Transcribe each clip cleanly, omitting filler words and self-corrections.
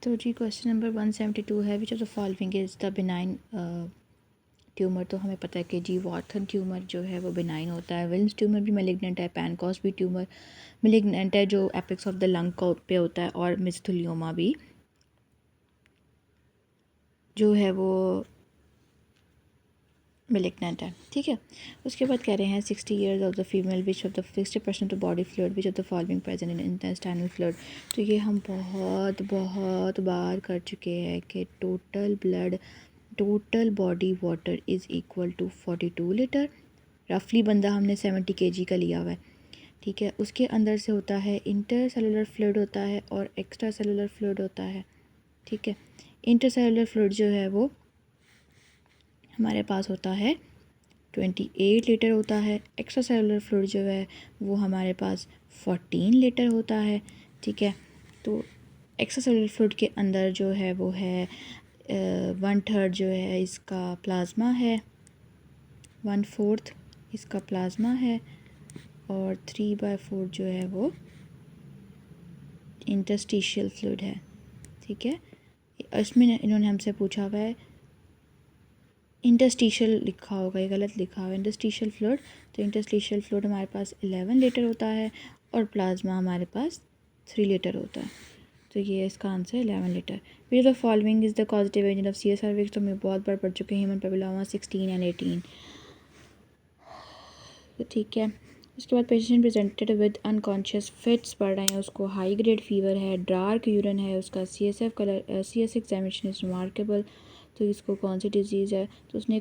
तो जी question number 172 है, which of the following is the benign tumour. तो हमें पता है कि जी वॉर्थन ट्यूमर जो है वो बिनाइन होता है, विल्स ट्यूमर भी मेलिग्नेंट है, पैनकॉस भी ट्यूमर मेलिग्नेंट है जो एपेक्स ऑफ द लंग पे होता है, और मिस्थलियोमा भी जो है वो मेलिग्नेंट है। ठीक है, उसके बाद कह रहे हैं 60 years of the female which of the 60% of body fluid which of the following present in intestinal fluid. तो ये हम बहुत बहुत बार कर चुके हैं कि total body water is equal to 42 litre. रफली बंदा हमने 70 kg का लिया हुआ है। ठीक है, उसके अंदर से होता है इंटर सेलुलर फ्लूइड होता है और एक्स्ट्रा सेलुलर फ्लूइड होता है। ठीक है, इंटर सेलुलर फ्लूइड जो है वो हमारे पास होता है 28 लीटर होता है, एक्स्ट्रा सेलुलर फ्लूइड जो है वो हमारे पास 14 लीटर होता है। ठीक है, तो एक्स्ट्रा सेलुलर फ्लूइड के अंदर जो है वो है 1/3 जो है इसका प्लाज्मा है, 1/4 इसका प्लाज्मा है, और 3/4 जो है वो इंटरस्टिशियल फ्लूइड है। ठीक है, इसमें इन्होंने हमसे पूछा हुआ है इंटरस्टिशियल लिखा होगा, ये गलत लिखा हुआ है इंटरस्टिशियल फ्लूइड। तो इंटरस्टिशियल फ्लूइड हमारे पास 11 लीटर होता है और प्लाज्मा हमारे पास 3 लीटर होता है। तो ये इसका answer 11 litre. Which of the following is the causative agent of CS cervix. तो मैं बहुत बार पढ़ चुके हैं, ह्यूमन पेपिलोमा 16 एंड 18। तो ठीक है, उसके बाद patient presented with unconscious fits पढ़ रहे हैं, उसको हाई ग्रेड फीवर है, डार्क यूरिन है, उसका CSF colour CS examination is remarkable. तो इसको कौन सी डिजीज़ है, तो उसने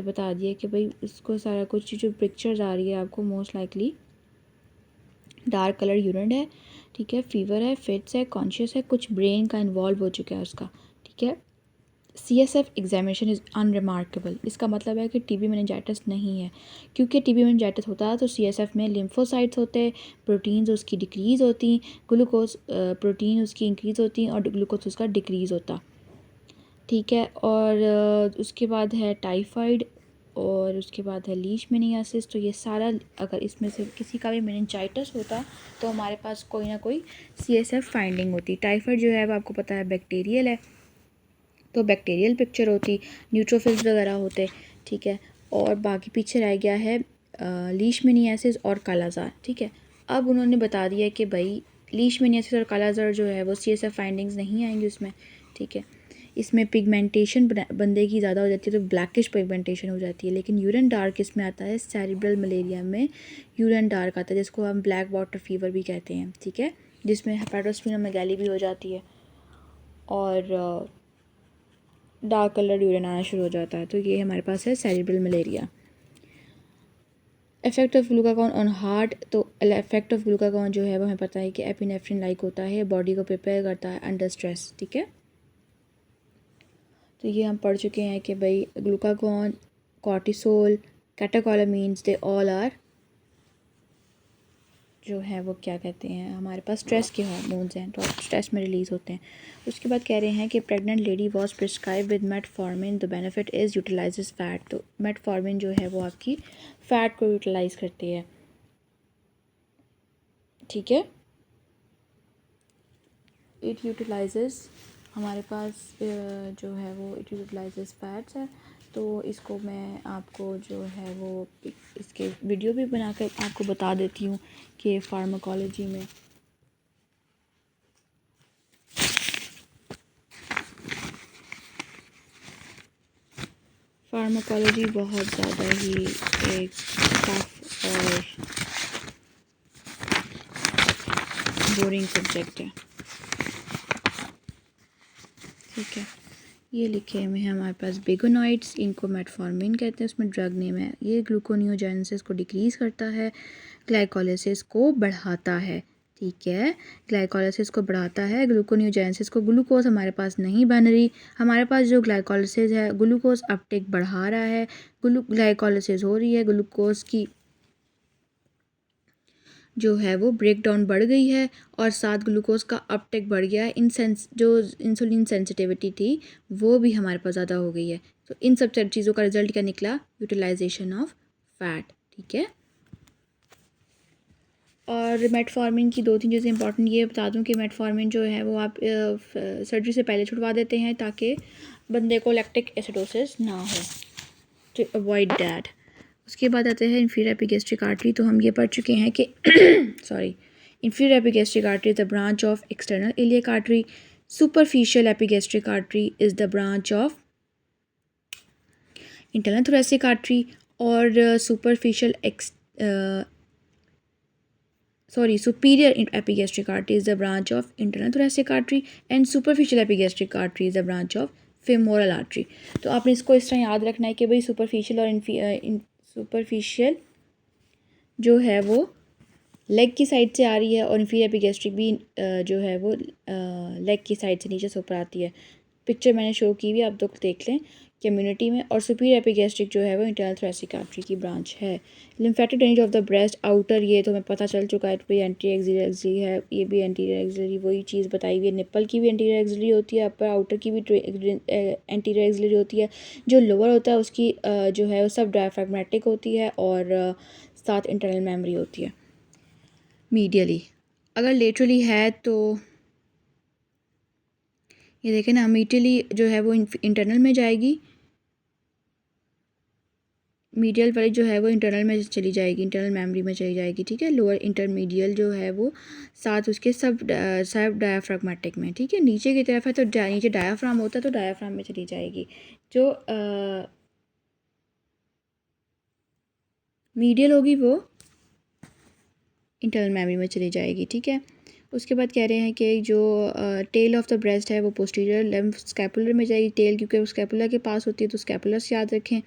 बता दिया कि भाई इसको सारा कुछ जो पिक्चर्स आ रही है आपको most likely dark colour urine है। ठीक है, फीवर है, फिट्स है, कॉन्शियस है, कुछ ब्रेन का इन्वॉल्व हो चुका है उसका। ठीक है, CSF एग्जामिनेशन इज़ अनरिमार्केबल। इसका मतलब है कि TB मेनिंजाइटिस नहीं है, क्योंकि TB मेनिंजाइटिस होता है तो CSF में लिम्फोसाइट्स होते, प्रोटीन्स उसकी डिक्रीज़ होती, ग्लूकोज प्रोटीन उसकी इंक्रीज़ होती और ग्लूकोज उसका डिक्रीज़ होता। ठीक है, और उसके बाद है टाइफाइड, और उसके बाद है लीशमैनियासिस। तो ये सारा अगर इसमें से किसी का भी मेनिंजाइटिस होता तो हमारे पास कोई ना कोई CSF फाइंडिंग होती। टाइफाइड जो है वो आपको पता है बैक्टीरियल है, तो बैक्टीरियल पिक्चर होती, न्यूट्रोफिल्स वगैरह होते। ठीक है, और बाकी पीछे रह गया है लीशमैनियासिस और कालाजार। ठीक है, अब उन्होंने बता दिया कि भाई लीशमैनियासिस और कालाजार जो है वो CSF फाइंडिंग्स नहीं आएंगी उसमें। ठीक है, इसमें पिगमेंटेशन बंदे की ज़्यादा हो जाती है, तो ब्लैकिश पिगमेंटेशन हो जाती है। लेकिन यूरिन डार्क इसमें आता है, सेरिब्रल मलेरिया में यूरिन डार्क आता है, जिसको हम ब्लैक वाटर फीवर भी कहते हैं। ठीक है, जिसमें हेपेटोस्प्लीनोमेगाली भी हो जाती है और डार्क कलर यूरिन आना शुरू हो जाता है। तो ये हमारे पास है cerebral malaria. Effect of glucagon on heart. तो इफेक्ट ऑफ ग्लूकागॉन जो है वो हमें पता है कि एपिनेफ्रिन लाइक होता है, बॉडी को प्रिपेयर करता है अंडर स्ट्रेस। ठीक है, तो ये हम पढ़ चुके हैं कि भाई glucagon, cortisol, catecholamines, they all are जो है वो क्या कहते हैं हमारे पास स्ट्रेस के हार्मोन्स हैं, तो स्ट्रेस में रिलीज़ होते हैं। उसके बाद कह रहे हैं कि pregnant lady was prescribe with metformin, the benefit is utilises fat. तो मेटफॉर्मिन जो है वो आपकी फ़ैट को यूटिलाइज़ करती है। ठीक है, इट यूटिलाइजेस हमारे पास जो है वो इट यूटिलाइजेस फैट्स है। तो इसको मैं आपको जो है वो इसके वीडियो भी बना कर आपको बता देती हूँ कि फार्माकोलॉजी में फार्माकोलॉजी बहुत ज़्यादा ही एक टफ और बोरिंग सब्जेक्ट है। ठीक है, ये लिखे हुए हैं हमारे पास बेगोनॉइड्स, इनको मेटफॉर्मिन कहते हैं, उसमें ड्रग नेम है। ये ग्लूकोनियोजेनेसिस को डिक्रीज़ करता है, ग्लाइकोलाइसिस को बढ़ाता है। ठीक है, ग्लाइकोलाइसिस को बढ़ाता है, ग्लूकोनियोजेनेसिस को। ग्लूकोज हमारे पास नहीं बन रही, हमारे पास जो ग्लाइकोलाइसिस है ग्लूकोज अपटेक बढ़ा रहा है, ग्लाइकोलाइसिस हो रही है, ग्लूकोज की जो है वो ब्रेक डाउन बढ़ गई है और साथ ग्लूकोज का अपटेक बढ़ गया है। जो इंसुलिन सेंसिटिविटी थी वो भी हमारे पास ज़्यादा हो गई है। तो इन सब चीज़ों का रिजल्ट क्या निकला, यूटिलाइजेशन ऑफ फैट। ठीक है, और मेटफॉर्मिन की 2-3 चीज़ें इंपॉर्टेंट ये बता दूं कि मेटफॉर्मिन जो है वो आप सर्जरी से पहले छुड़वा देते हैं ताकि बंदे को लैक्टिक एसिडोसिस ना हो, टू अवॉइड दैट। उसके बाद आते हैं इंफीरियर एपिगैस्ट्रिक आर्टरी। तो हम ये पढ़ चुके हैं कि sorry, inferior epigastric artery is the branch of external iliac artery. Superficial epigastric artery is the branch of internal thoracic artery. और superior epigastric artery is the branch of internal thoracic artery and superficial epigastric artery is the branch of femoral artery. तो आपने इसको इस तरह याद रखना है कि भाई superficial और superficial जो है वो लेग की साइड से आ रही है और इंफीरियर एपिगैस्ट्रिक भी जो है वो लेग की साइड से नीचे से ऊपर आती है। पिक्चर मैंने शो की हुई, आप लोग देख लें कम्युनिटी में। और सुपीरियर एपिगैस्ट्रिक जो है वो इंटरनल थोरैसिक आर्टरी की ब्रांच है। Lymphatic drainage of the breast outer, ये तो हमें पता चल चुका है, तो एंटीरियर एक्सिलरी है, ये भी एंटीरियर एक्सिलरी वही चीज़ बताई हुई है। निप्पल की भी एंटीरियर एक्सिलरी होती है, अपर आउटर की भी एंटीरियर एक्सिलरी होती है। जो लोअर होता है उसकी जो है वो सब डायफ्रैग्मेटिक होती है और साथ इंटरनल मेमोरी होती है मीडियली। अगर लेटरली है तो ये देखें ना, मीडियली जो है वो इंटरनल में जाएगी, मीडियल वाली जो है वो इंटरनल में चली जाएगी, इंटरनल मेमोरी में चली जाएगी, ठीक है। लोअर इंटरमीडियल जो है वो साथ उसके सब डायाफ्रागमेटिक में, ठीक है। नीचे की तरफ है तो नीचे डायाफ्राम होता है तो डायाफ्राम में चली जाएगी। जो मीडियल होगी वो इंटरनल मेमोरी में चली जाएगी, ठीक है। उसके बाद कह रहे हैं कि जो टेल ऑफ द ब्रेस्ट है वो पोस्टीरियर लेफ्ट स्कैपुलर में जाएगी, टेल क्योंकि वो स्कैपुलर के पास होती है तो स्कैपुलर से याद रखें।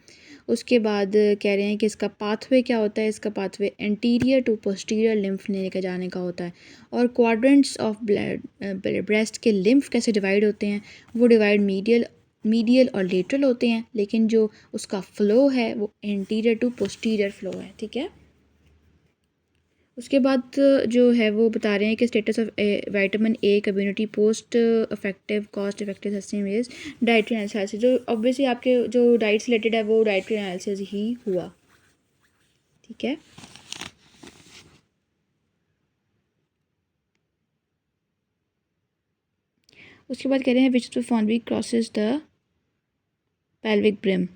उसके बाद कह रहे हैं कि इसका पाथवे क्या होता है, इसका pathway anterior to posterior lymph लेके जाने का होता है। और क्वाड्रेंट्स ऑफ ब्रेस्ट के लिम्फ कैसे डिवाइड होते हैं, वो डिवाइड मीडियल और लेटरल होते हैं, लेकिन जो उसका फ़्लो है वो एंटीरियर टू पोस्टीरियर फ़्लो है, ठीक है। उसके बाद जो है वो बता रहे हैं कि status of vitamin A community post effective cost effective sustain ways dietary analysis. जो ऑब्वियसली आपके जो डाइट से रिलेटेड है वो डाइटरी एनालिसिस ही हुआ, ठीक है। उसके बाद कह रहे हैं which of the following crosses the pelvic brim.